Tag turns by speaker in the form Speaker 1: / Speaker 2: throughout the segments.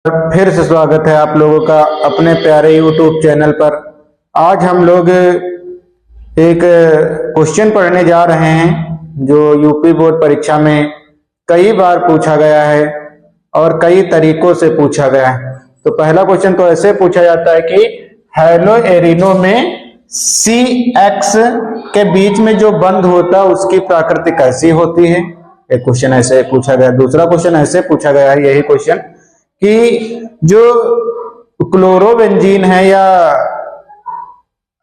Speaker 1: फिर से स्वागत है आप लोगों का अपने प्यारे YouTube चैनल पर। आज हम लोग एक क्वेश्चन पढ़ने जा रहे हैं जो यूपी बोर्ड परीक्षा में कई बार पूछा गया है और कई तरीकों से पूछा गया है। तो पहला क्वेश्चन तो ऐसे पूछा जाता है कि हैलो एरिनो में CX के बीच में जो बंध होता है उसकी प्रकृति कैसी होती है। एक क्वेश्चन ऐसे पूछा गया। दूसरा क्वेश्चन ऐसे पूछा गया है, यही क्वेश्चन कि जो क्लोरोबेंजीन है या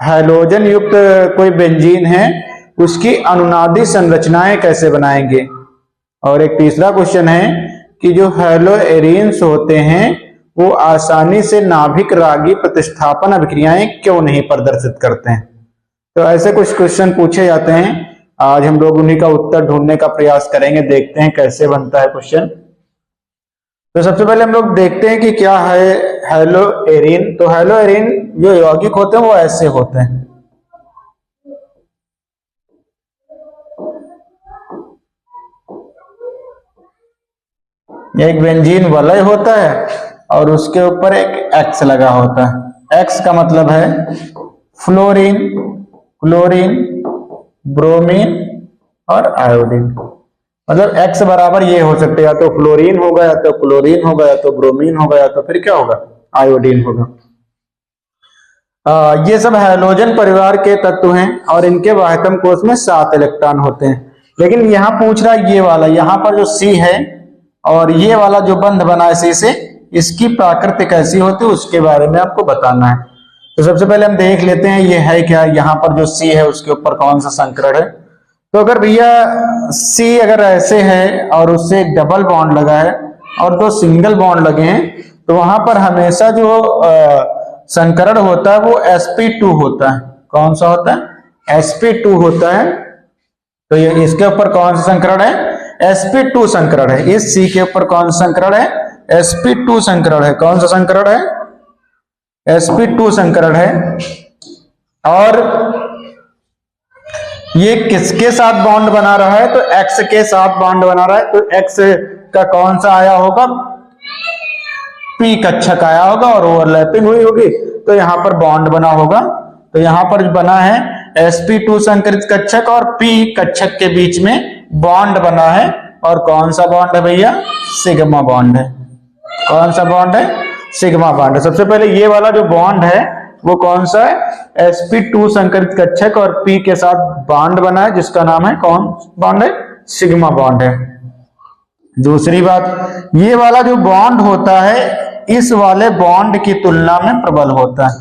Speaker 1: हैलोजन युक्त कोई बेंजीन है उसकी अनुनादी संरचनाएं कैसे बनाएंगे। और एक तीसरा क्वेश्चन है कि जो हैलो एरिन्स होते हैं वो आसानी से नाभिक रागी प्रतिस्थापन अभिक्रियाएं क्यों नहीं प्रदर्शित करते हैं। तो ऐसे कुछ क्वेश्चन पूछे जाते हैं। आज हम लोग उन्हीं का उत्तर ढूंढने का प्रयास करेंगे, देखते हैं कैसे बनता है क्वेश्चन। तो सबसे पहले हम लोग देखते हैं कि क्या है हैलो एरिन। तो हैलो एरिन जो यौगिक होते हैं वो ऐसे होते हैं। एक बेंजीन वलय होता है और उसके ऊपर एक X लगा होता है। X का मतलब है फ्लोरीन, क्लोरीन, ब्रोमीन और आयोडीन। मतलब X बराबर ये हो सकते हैं, या तो फ्लोरीन होगा, या तो क्लोरीन होगा, या तो ब्रोमीन होगा, या तो फिर क्या होगा, आयोडीन होगा। ये सब हैलोजन परिवार के तत्व हैं और इनके वाहकम कोश में 7 इलेक्ट्रॉन होते हैं। लेकिन यहाँ पूछ रहा है ये वाला, यहाँ पर जो C है और ये वाला जो बंध बना है C से, इसकी प्रकृति कैसी होती है उसके बारे में आपको बताना है। तो सबसे पहले हम देख लेते हैं ये है क्या। यहाँ पर जो C है उसके ऊपर कौन सा संकरण है। तो अगर भैया C अगर ऐसे है और उससे एक डबल बॉन्ड लगा है और 2 सिंगल बॉन्ड लगे हैं तो वहां पर हमेशा जो संकरण होता है वो sp2 होता है। कौन सा होता है, sp2 होता है। तो ये इसके ऊपर कौन सा संकरण है, sp2 संकरण है। इस C के ऊपर कौन सा संकरण है, sp2 संकरण है। कौन सा संकरण है, sp2 संकरण है। और ये किसके साथ बॉन्ड बना रहा है, तो X के साथ बॉन्ड बना रहा है। तो X का कौन सा आया होगा, P कक्षक आया होगा और ओवरलैपिंग हुई होगी तो यहां पर बॉन्ड बना होगा। तो यहां पर बना है sp2 संकरित कक्षक और P कक्षक के बीच में बॉन्ड बना है। और कौन सा बॉन्ड है भैया, सिग्मा बॉन्ड है। कौन सा बॉन्ड है, सिग्मा बॉन्ड है। सबसे पहले ये वाला जो बॉन्ड है वो कौन सा है, sp2 संकरित कक्षक और P के साथ बॉन्ड बना है जिसका नाम है, कौन बॉन्ड है, सिग्मा बॉन्ड है। दूसरी बात, ये वाला जो बॉन्ड होता है इस वाले बॉन्ड की तुलना में प्रबल होता है।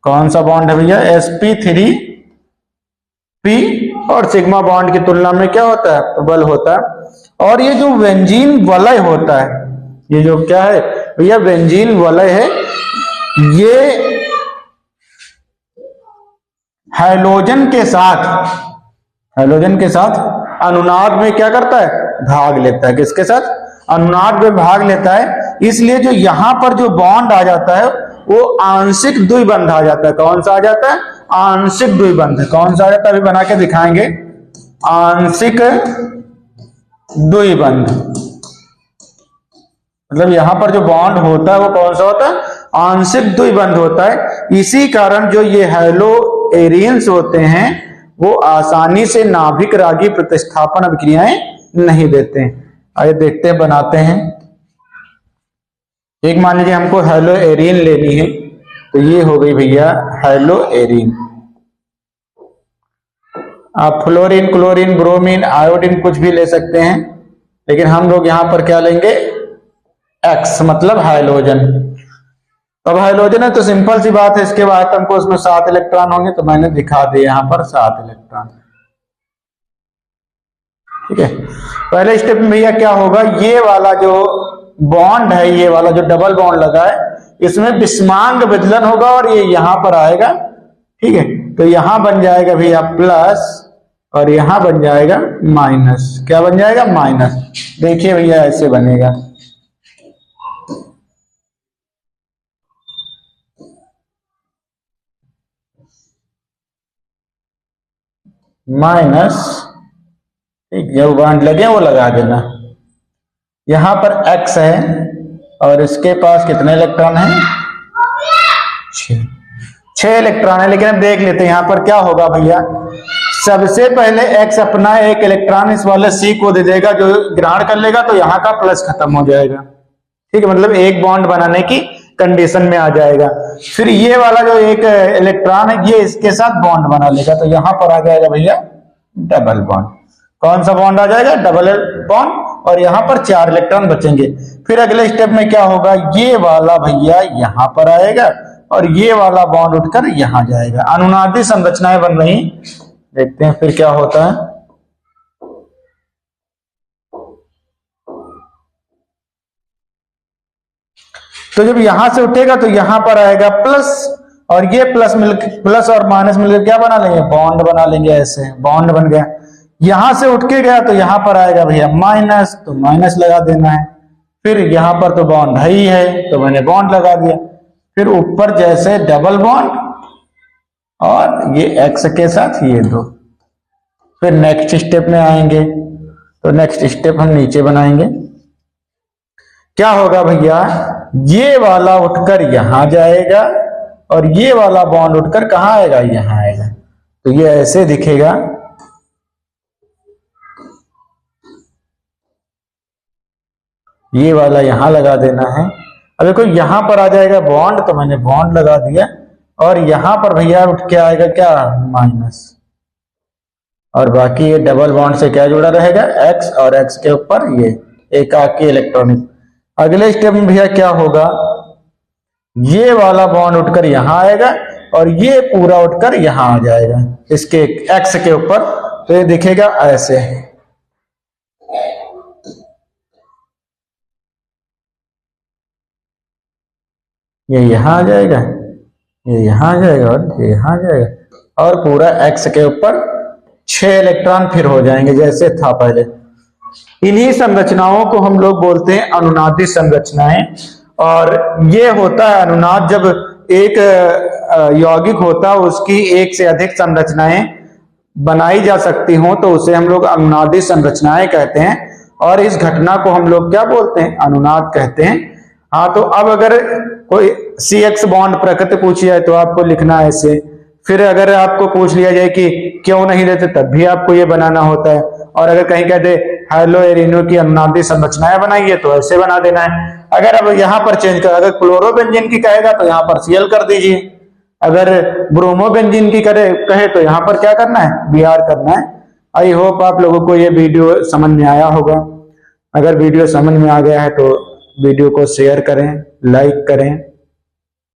Speaker 1: कौन सा बॉन्ड है भैया, sp3 P और सिग्मा बॉन्ड की तुलना में क्या होता है, प्रबल होता है। और ये जो बेंजीन वलय होता है, ये जो क्या है भैया, बेंजीन वलय है, ये हैलोजन के साथ अनुनाद में क्या करता है, भाग लेता है। किसके साथ, अनुनाद में भाग लेता है। इसलिए जो यहां पर जो बॉन्ड आ जाता है वो आंशिक द्विबंध आ जाता है। कौन सा आ जाता है, आंशिक द्विबंध। कौन सा आ जाता है, अभी बना के दिखाएंगे, आंशिक द्विबंध। मतलब यहां पर जो बॉन्ड होता है वो कौन सा होता है, आंशिक द्विबंध होता है। इसी कारण जो ये हैलो एरियंस होते हैं वो आसानी से नाभिक रागी प्रतिस्थापन अभिक्रियाएं नहीं देते हैं। आइए देखते हैं, बनाते हैं। एक मान लीजिए हमको हैलो एरिन लेनी है, तो ये हो गई भैया हैलो एरिन। आप फ्लोरीन, क्लोरीन, ब्रोमीन, आयोडीन कुछ भी ले सकते हैं, लेकिन हम लोग यहां पर क्या लेंगे, X मतलब हाइलोजन। अब हाइलोजन है तो सिंपल सी बात है, इसके बाद हमको उसमें 7 इलेक्ट्रॉन होंगे, तो मैंने दिखा दिया यहां पर 7 इलेक्ट्रॉन। ठीक है, पहले स्टेप में भैया क्या होगा, ये वाला जो बॉन्ड है, ये वाला जो डबल बॉन्ड लगा है, इसमें विषमांग विदलन होगा और ये यहां पर आएगा। ठीक है, तो यहां बन जाएगा भैया प्लस और यहां बन जाएगा माइनस। क्या बन जाएगा, माइनस। देखिए भैया ऐसे बनेगा, माइनस। ठीक, जो बॉन्ड लगे वो लगा देना। यहां पर X है और इसके पास कितने इलेक्ट्रॉन हैं? 6 इलेक्ट्रॉन है। लेकिन अब देख लेते हैं यहाँ पर क्या होगा भैया। सबसे पहले X अपना एक इलेक्ट्रॉन इस वाले C को दे देगा जो ग्रहण कर लेगा, तो यहाँ का प्लस खत्म हो जाएगा। ठीक है, मतलब एक बॉन्ड बनाने की कंडीशन में आ जाएगा। फिर ये वाला जो एक इलेक्ट्रॉन है ये इसके साथ बॉन्ड बना लेगा, तो यहां पर आ जाएगा भैया डबल बॉन्ड। कौन सा बॉन्ड आ जाएगा? Double bond. और यहां पर 4 इलेक्ट्रॉन बचेंगे। फिर अगले स्टेप में क्या होगा, ये वाला भैया यहां पर आएगा और ये वाला बॉन्ड उठकर यहां जाएगा। अनुनादी संरचनाएं बन रही, देखते हैं फिर क्या होता है। तो जब यहां से उठेगा तो यहां पर आएगा प्लस, और ये प्लस और माइनस मिलकर क्या बना लेंगे? बॉन्ड बना लेंगे। ऐसे बॉन्ड बन गया। यहां से उठ के गया तो यहां पर आएगा भैया माइनस, तो माइनस लगा देना है। फिर यहां पर तो बॉन्ड है ही है, तो मैंने बॉन्ड लगा दिया। फिर ऊपर जैसे डबल बॉन्ड और ये एक्स के साथ ये 2। फिर नेक्स्ट स्टेप में आएंगे, तो नेक्स्ट स्टेप हम नीचे बनाएंगे। क्या होगा भैया, ये वाला उठकर यहां जाएगा और ये वाला बॉन्ड उठकर कहां आएगा? यहां आएगा। तो ये ऐसे दिखेगा। ये वाला यहां लगा देना है। अब देखो यहां पर आ जाएगा बॉन्ड, तो मैंने बॉन्ड लगा दिया। और यहां पर भैया उठ के आएगा क्या? माइनस। और बाकी ये डबल बॉन्ड से क्या जुड़ा रहेगा? एक्स, और एक्स के ऊपर ये एकाकी इलेक्ट्रॉनिक। अगले स्टेप में भैया क्या होगा, ये वाला बॉन्ड उठकर यहां आएगा और ये पूरा उठकर यहां आ जाएगा इसके एक्स के ऊपर। तो ये दिखेगा ऐसे। ये यहां आ जाएगा, ये यहां आ जाएगा और ये यहां आ जाएगा, और पूरा एक्स के ऊपर 6 इलेक्ट्रॉन फिर हो जाएंगे जैसे था पहले। इन्हीं संरचनाओं को हम लोग बोलते हैं अनुनादी संरचनाएं। और ये होता है अनुनाद जब एक यौगिक होता है उसकी एक से अधिक संरचनाएं बनाई जा सकती हो, तो उसे हम लोग अनुनादी संरचनाएं कहते हैं। और इस घटना को हम लोग क्या बोलते हैं? अनुनाद कहते हैं। हाँ, तो अब अगर कोई CX बॉन्ड प्रकृति पूछी जाए तो आपको लिखना है ऐसे। फिर अगर आपको पूछ लिया जाए कि क्यों नहीं देते, तब भी आपको ये बनाना होता है। और अगर कहीं कहते हेलो एरिनो की अनुनादी संरचनाएं बनाइए, तो ऐसे बना देना है। अगर अब यहाँ पर चेंज कर, अगर क्लोरोबेंजीन की कहेगा तो यहाँ पर Cl कर दीजिए। अगर ब्रोमोबेंजीन की कहे तो यहाँ पर क्या करना है? Br करना है। आई होप आप लोगों को ये वीडियो समझ में आया होगा। अगर वीडियो समझ में आ गया है तो वीडियो को शेयर करें, लाइक करें।